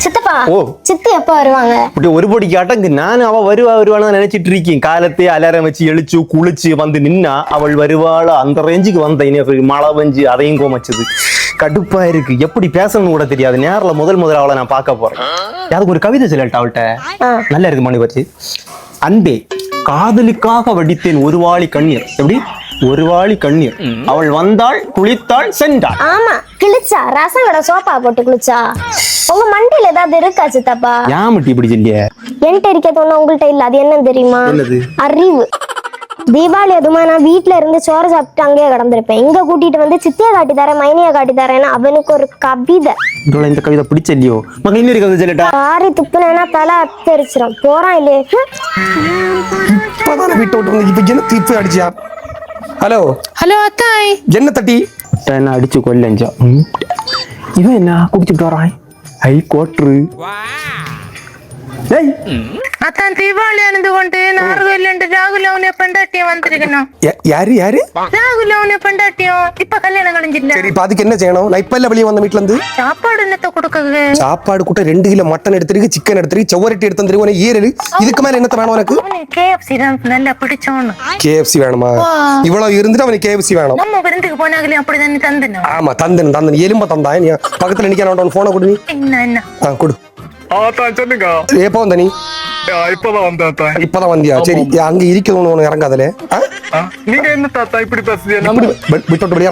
சித்தப்பா ஓ சித்தி எப்ப வருவாங்க? இப்படி ஒரு பொடிக்கு அடங்கு நான் அவ வருவான்னு நினைச்சிட்டு இருக்கேன். காலத்தை அலாரம் வச்சு எழுச்சு குளிச்சு வந்து நின்னா அவள் வருவாள். அந்த ரேஞ்சுக்கு வந்த இனி மழை பெஞ்சு அதையும் கோமச்சது. கடுப்பா இருக்கு. எப்படி பேசணும்னு கூட தெரியாது. நேரில் முதல் அவளை நான் பார்க்க போறேன். அதுக்கு ஒரு கவிதை சொல்லட்டா அவள்கிட்ட? நல்லா இருக்கு மணி வச்சு. அன்பே காதலுக்காக வடித்தேன் ஒரு வாளி கண்ணீர். எப்படி? ஒரு வாளி கண்ணீர். அவள் வந்தாள், குளித்தாள், சென்றாள். ஆமா, கிழிச்சா ரசம் கடை சோப்பா போட்டு குளிச்சா. உங்க மண்டியில ஏதாவது இருக்கா சித்தப்பா? ஏமட்டி இப்படி சொல்லிய? என்கிட்ட இருக்க தோணு உங்கள்கிட்ட இல்ல. அது என்னன்னு தெரியுமா? அறிவு. தீபாவளி அதுமா நான் வீட்டுல இருந்து சோறு சாப்பிட்டு அங்கேயே கிடந்திருப்பேன். இங்க கூட்டிட்டு வந்து சித்தியை காட்டி தரேன், மைனியை காட்டி தரேன்னு அவனுக்கு ஒரு கவிதை. இந்த கவிதை பிடிச்சல்லையோ? இன்னொரு கவிதை சொல்லட்டா? ஆரி துப்புனா தலை அத்தரிச்சிடும். போறான் இல்லையே. இப்பதானே வீட்டை விட்டு வந்து இப்ப என்ன தீப்பு அடிச்சியா? ஹலோ ஹலோ அத்தாய். என்ன தட்டி என்ன அடிச்சு கொல்லஞ்சா? இவன் என்ன குடிச்சிட்டு வரான்? ஐ கோட்ரு. அத்தான் தீபாவளி அணிந்து கொண்டு நார்கோயில் ராகுல் அவனை பெண்டாட்டியம் வந்திருக்கணும். யாரு யாரு? ராகுல் அவனை பெண்டாட்டியம் இப்ப கல்யாணம் கழிஞ்சிடல. சரி இப்ப அதுக்கு என்ன செய்யணும்? நான் இப்ப எல்லாம் வெளியே வந்த வீட்டுல இருந்து சாப்பாடு என்னத்த கொடுக்க? சாப்பாடு கூட்ட 2 கிலோ மட்டன் எடுத்துருக்கு, சிக்கன் எடுத்துருக்கு, செவ்வரட்டி எடுத்து வந்துருக்கு. ஈரல். இதுக்கு மேல என்னத்த வேணும் உனக்கு? KFC தான் நல்லா பிடிச்சோன்னு. KFC வேணுமா? இவ்வளவு இருந்துட்டு அவனுக்கு KFC வேணும். நம்ம விருந்துக்கு போனாங்களே அப்படிதானே தந்தனும். ஆமா தந்தன் எலும்ப தந்தா. நீ பக்கத்துல நிக்க போனை கொடு. நீ என்ன கொடு. சொல்லுங்க. எப்ப வந்த நீ? இப்பதான் வந்தா. இப்பதான் வந்தியா? சரி அங்க இருக்கணும் உனக்கு இறங்காதல. நீங்க என்ன தாத்தா இப்படி பேசுறீங்க? விட்டு வெளியே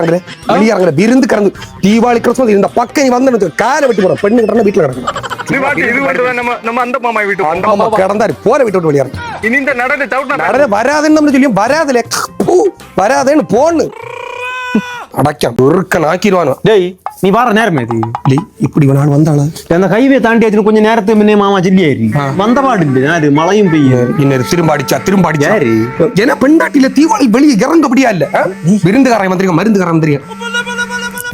இறங்குற விருந்து கறந்து தீபாவளி கிறிஸ்மஸ் இந்த பக்கம் வந்து காலை வெட்டி போற பெண்ணு கிட்ட வீட்டுல கிடக்கும். நம்ம அந்த மாமா வீட்டு அந்த மாமா கிடந்தாரு போற விட்டு வெளியே இறங்கு. இனி இந்த நடந்து வராதுன்னு சொல்லியும் வராதுல வராதுன்னு போன்னு அடக்கம் ஒருக்க நாக்கிடுவானோ. டேய் நீ வார நேரமே இது இப்படி நாள் வந்தாளா? அந்த ஹைவே தாண்டி கொஞ்சம் நேரத்துக்கு முன்னே மாமா ஜில்லியாரு வந்த பாடு இல்ல. மழையும் பெய்ய இன்னொரு திரும்ப அடிச்சா ஏன்னா பெண்டாட்டில தீபாவளி வெளியே இறங்கப்படியா இல்ல. விருந்துகாரன் வந்திருக்க, மருந்துகாரன் வந்திருக்க.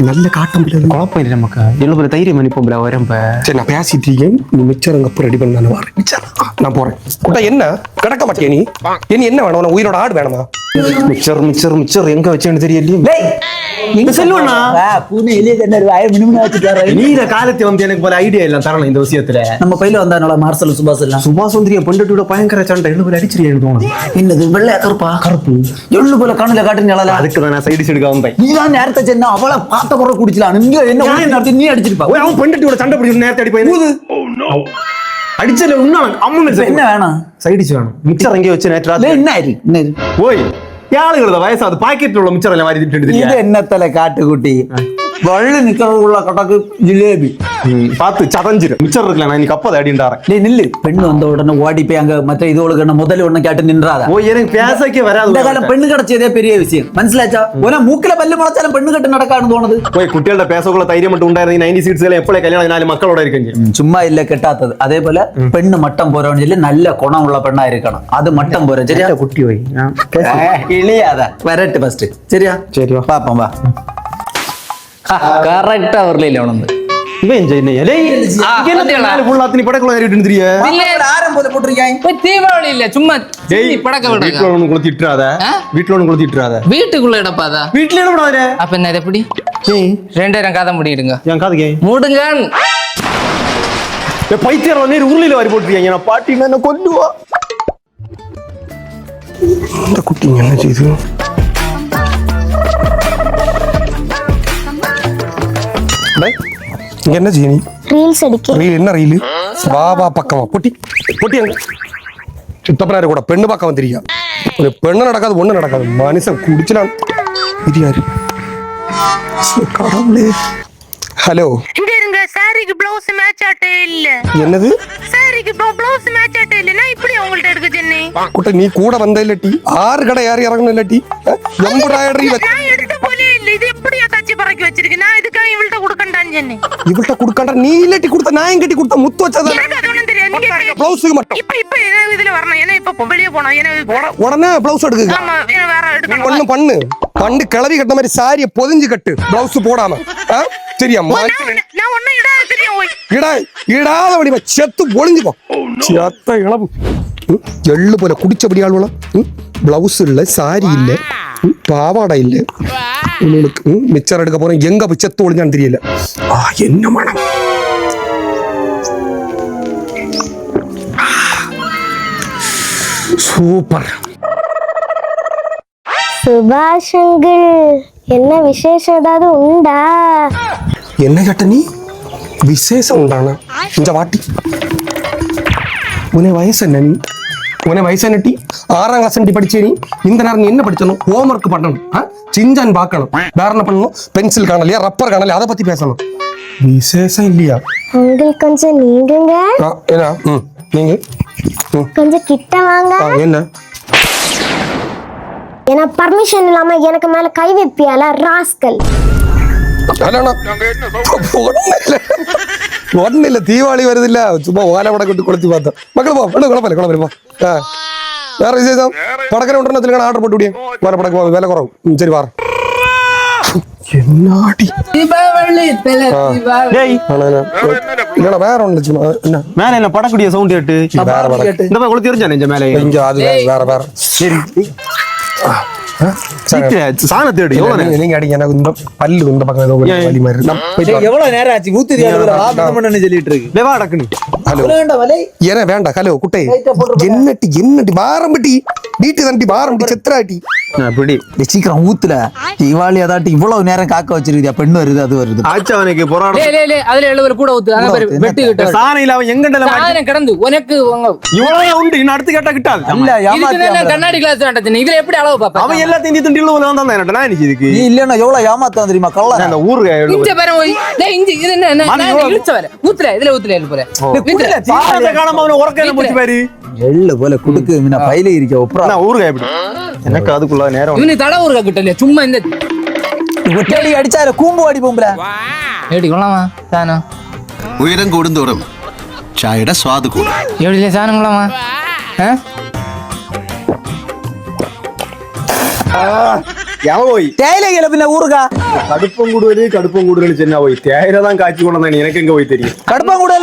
நல்ல காட்டம் குழப்பம் இல்லை நமக்கு. எவ்வளவு தைரியம் அனுப்ப வரம்ப. சரி நான் பேசிட்டு இருக்கேன். நீ மிச்சர் அங்க ரெடி பண்ண நான் வரேன். நான் போறேன். குட்டா என்ன கிடக்க மாட்டியா நீ? என்ன வேணும்? உயிரோட ஆடு வேணுமா? மிச்சர் மிச்சர் மிச்சர் எங்க வச்சேன்னு தெரியலையே. செல்வண்ணா நீர காலத்தை வந்து எனக்கு போல ஐடியா இல்ல தரணும் இந்த விஷயத்துல. நம்ம பையில வந்தானோட மார்சல் சுபாஷ் எல்லாம் சுபாஷ் சுந்தரிய பொண்டட்டியோட பயங்கர சண்டை எள்ளு போல அடிச்சிருக்கேன் எனக்கு தோணுது. என்னது வெள்ளை கருப்பா? கருப்பு எள்ளு போல கண்ணுல காட்டுறீங்களா? அதுக்கு தான் நான் சைடு சைடுக்கு வந்தேன். நீ தான் நேரத்தை சென்னா அவளை பார்த்த குறை குடிச்சலாம். நீங்க என்ன நடத்தி நீ அடிச்சிருப்பா? அவன் பொண்டட்டியோட சண்டை பிடிக்கும் நேரத்தை அடிப்பேன். அடிச்சல இன்னும் என்ன வேணும்? சைடிச்சு வேணும். மிச்சர் எங்கேயோ வச்சு நேற்று என்ன ஓய் யாளுகள வயசு அது பாக்கெட்ல உள்ள மிச்சர் எல்லாம் மாதிரி திட்டு இது என்னத்தல காட்டுக்குட்டி வள்ளு நிக்கிறவுள்ள கட்டக்கு ஜிலேபி பார்த்து சதஞ்சிரு மிச்சர் இருக்கல. நான் இன்னைக்கு அப்பதை அடிண்டாரேன். நீ நில்லு. பெண்ணு வந்த உடனே ஓடி போய் அங்க மற்ற இதோளுக்கு என்ன முதல்ல ஒண்ணு கேட்டு நின்றாத. ஓ எனக்கு பேசக்கே வராது. இந்த காலம் பெண்ணு கிடைச்சதே பெரிய விஷயம். மனசிலாச்சா? உன மூக்கில பல்லு முளைச்சாலும் பெண்ணு கட்டு நடக்கான்னு தோணுது. போய் குட்டியோட பேசக்குள்ள தைரியம் மட்டும் உண்டாயிருந்தீங்க. 90 சீட்ஸ் எல்லாம் எப்பளே கல்யாணம் 4 மக்களோட இருக்கீங்க. சும்மா இல்ல கெட்டாத்தது. அதே போல பெண்ணு மட்டம் போறவன்னு சொல்லி நல்ல குணம் உள்ள பெண்ணா இருக்கணும். அது மட்டம் போற சரியா? குட்டி வை இளையாத வரட்டு ஃபர்ஸ்ட் சரியா? சரி பாப்போம் வா. கரெக்டா வரல உனக்கு. இவன் தீபாவளி இல்ல சும்மா படக்க வீட்டுல ஒண்ணு கொளுத்திட்டுறாத. வீட்டுல ஒண்ணு கொளுத்திட்டுறாத. வீட்டுக்குள்ள இடப்பாதா? வீட்டுல இடப்படாத. அப்ப என்ன எப்படி 2000 காதை முடிடுங்க. என் காதுக்கே மூடுங்க. பைத்தியம் நேரம் உருளில வாரி போட்டுருக்கீங்க. நான் பாட்டினா என்ன கொல்லுவா. இந்த குட்டிங்க என்ன செய்யுது? இங்க என்ன செய்ய? நீ ரீல்ஸ் அடிக்க. ரீல் என்ன ரீல்? வா பக்கமா பொட்டி பொட்டி அங்க சித்தப்பனாரு கூட பெண்ணு பக்கம் வந்துருக்கா. ஒரு பெண்ணு நடக்காது ஒண்ணு நடக்காது. மனுஷன் குடிச்சலாம். இது யாரு? கடவுளே. ஹலோ இங்க இருங்க. சாரிக்கு ப்ளவுஸ் மேட்ச் ஆட்டே இல்ல. என்னது? சாரிக்கு ப்ளவுஸ் மேட்ச் ஆட்டே இல்ல. நான் இப்படி உங்கள்ட்ட எடுக்க சொன்னே. குட்ட நீ கூட வந்த இல்லட்டி 6 கடை யார் இறங்கணும் இல்லட்டி எம்புடாயடி நான் எடுத்த போலே இல்ல. இது எப்படியா தச்சி பறக்கி வச்சிருக்கு? நான் இதுக்காக இவள்ட்ட கொடுக்கண்டான்னு சொன்னே. இவள்ட்ட கொடுக்கண்டா நீ இல்லட்டி கொடுத்த நான் எங்கட்டி கொடுத்த முத்து வச்சதா? எனக்கு அது ஒண்ணும் தெரியாது. நீங்க ப்ளவுஸ்க்கு மட்டும் இப்ப இதுல வரணும். ஏன்னா இப்ப வெளிய போணும். ஏன்னா உடனே ப்ளவுஸ் எடுக்குங்க. ஆமா வேற எடுக்கணும். ஒண்ணு பண்ணு கிளவி கட்ட மாதிரி சாரிய பொதிஞ்சு கட்டு ப்ளவுஸ் போடாம சரியா? நான் ஒண்ணு இடாத தெரியும். இடாத வடிவ செத்து ஒளிஞ்சுப்போ. செத்த இளவு எள்ளு போல குடிச்சபடி ஆளுவலாம். பிளவுஸ் இல்ல, சாரி இல்ல, பாவாடை இல்ல. உங்களுக்கு மிச்சர் எடுக்க போறேன். எங்க போய் செத்து ஒளிஞ்சான்னு தெரியல. என்ன மனம். சூப்பர். சுபாஷ் அங்கிள், என்ன விசேஷம் ஏதாவது உண்டா? என்ன கேட்ட நீ? விசேஷம் உண்டான இந்த வாட்டி உன வயசு என்ன? நீ உன வயசு என்ன? 6ஆம் கிளாஸ் படிச்சே நீ. இந்த நேரம் நீ என்ன படிச்சணும்? ஹோம்ஒர்க் பண்ணணும், சிஞ்சான் பார்க்கணும், வேற என்ன பண்ணணும்? பென்சில் காணலையா, ரப்பர் காணலையா, அதை பத்தி பேசணும். விசேஷம் இல்லையா அங்கிள் கொஞ்சம் நீங்குங்க. என்ன? நீங்க கொஞ்சம் கிட்ட வாங்க. என்ன? ஏன்னா பர்மிஷன் இல்லாம எனக்கு மேல கை வைப்பியால ராஸ்கல். ஒண்ணு இல்ல, தீபாவளி வருது இல்ல, சும்மா ஓலை படம் கொண்டு கொளுத்தி பார்த்தோம். மக்கள் போ, குழப்பம் போ. வேற விசேஷம்? படக்கரை ஒன்றத்துல ஆர்டர் போட்டு விடியும். வேற படக்கு வேலை குறவு. சரி வாரம். என்னாடி டேய் இல்ல வேற ஒண்ணு சும்மா என்ன மேல என்ன படக்கூடிய சவுண்ட் கேட்டு வேற படம் இந்த மாதிரி தெரிஞ்சா நெஞ்ச மேல இங்க அது வேற சரி சாண தேடு எவ்வளவு நேரம்? நீங்க அடிங்க, எனக்கு இந்த பல்லு இந்த பக்கம் ஏதோ ஒரு வலி மாதிரி இருக்கு. எவ்வளவு நேரம் ஆச்சு? சொல்லிட்டு இருக்கு. வெவா டக்குனு ஹலோ ஏன்னா வேண்டாம். ஹலோ குட்டை, என்னட்டி பாரம்பட்டி வீட்டு தண்டி பாரம்பட்டி செத்ராட்டி அப்படி சீக்கிரம் ஊத்துல. தீபாவளி அதாட்டி இவ்வளவு நேரம் காக்க வச்சிருக்கியா? பெண்ணு வருது, அது வருது. ஆச்சவனுக்கு போராட அதுல 70 கூட ஊத்து. அதான் பாரு, வெட்டு கிட்ட சாணையில அவன் எங்கண்டல சாதனை கடந்து உனக்கு இவ்வளவு உண்டு. இன்னும் அடுத்து கேட்டா கிட்டாது. இல்ல இதுக்கு தான் கண்ணாடி கிளாஸ் வேண்டாம். இதுல எப்படி அளவு பாப்பா? அவன் எல்லாத்தையும் தீ திண்டில வந்தான் என்னடா இன்னைக்கு இதுக்கு. நீ இல்லன்னா எவ்வளவு ஏமாத்தான் தெரியுமா? கள்ள அந்த ஊருக்கு இங்க பாரு, டேய் இங்க இது என்ன இழுச்ச வர ஊத்துற. இதுல ஊத்துற போற சாணத்தை காணாம அவன உறக்க போச்சு பாரு. எள்ளு போல குடுக்கு முன்ன பையில இருக்க ஒப்ரா. நான் ஊருக்கு எப்படி எனக்கு அதுக்குள்ள நேரம் இவனு தட ஊருக்கா கிட்ட இல்லையா? சும்மா இந்த ஒட்டடி அடிச்சால கூம்பு அடிப்போம்ல. ஏடி கொള്ളാമാ സാധനം? ഉയരം കൂടുന്തോറും ചായയുടെ സ്വാദ് കൂടും. എവിടെയില്ലേ സാധനം കൊള്ളാമാ? போய் தேயிலைகளை பின்ன ஊருக்கா கடுப்பம் கூடுதல் சின்ன போய் தேயிலதான் காய்ச்சி கொண்டாந்து எனக்கு எங்க போய் தெரியும். கடுப்பம் கூட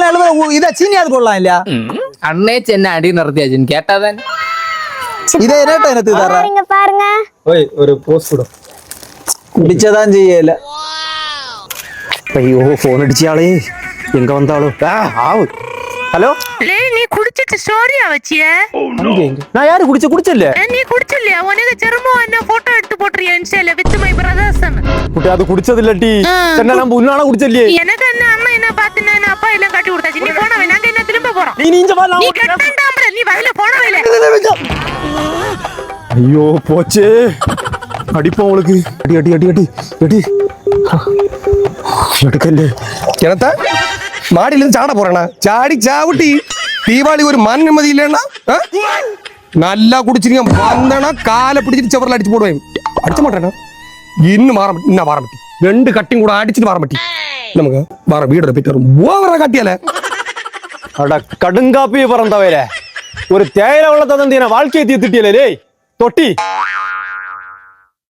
இதை சீனியாது கொள்ளலாம் இல்லையா? அண்ணே சென்ன அடி நடத்தியாச்சுன்னு கேட்டாதான். இதே ரேட்டா எனக்கு தர பாருங்க பாருங்க. ஓய் ஒரு போஸ்ட் கொடு. குடிச்சதான் செய்யல. ஐயோ போன் அடிச்சாளே, எங்க வந்தாலும் ஆவு. ஹலோ, நீ குடிச்சிட்டு ஸ்டோரியா வச்சிய? நான் யாரு குடிச்சல? நீ குடிச்சலையா? உனக்கு திரும்ப என்ன போட்டோ எடுத்து போட்டுறியா இன்ஸ்டால வித் மை பிரதர்ஸ்? அது குடிச்சது இல்லட்டி சென்னை நம்ம உன்னால குடிச்சலையே. எனக்கு என்ன அம்மா என்ன பாத்துனா அப்பா எல்லாம் காட்டி கொடுத்தாச்சு. நீ போன நாங்க என்ன திரும்ப போறோம். நீ இங்க வா. நீ கட்டண்டாம்ல, நீ வயல போன வயல. ஐயோ போச்சே, அடிப்போம் உங்களுக்கு. அடி அடி அடி அடி அடி எடுக்கல. எனத்த மாடியில இருந்து சாட போறேனா? சாடி சாவுட்டி. தீபாவளி ஒரு மன நிம்மதி இல்லைன்னா நல்லா குடிச்சிருக்கீங்க. வந்தனா காலை பிடிச்சிட்டு செவரில் அடிச்சு போடுவேன். அடிச்ச மாட்டேனா? இன்னும் வாரம்பட்டி 2 கட்டிங் கூட அடிச்சுட்டு வாரம்பட்டி. நமக்கு வார வீடு போயிட்டு வரும். ஓவரா காட்டியால அட கடுங்காப்பிய பறந்தவரே, ஒரு தேயிலை உள்ள தந்தீன வாழ்க்கையை தீர்த்துட்டியலே தொட்டி.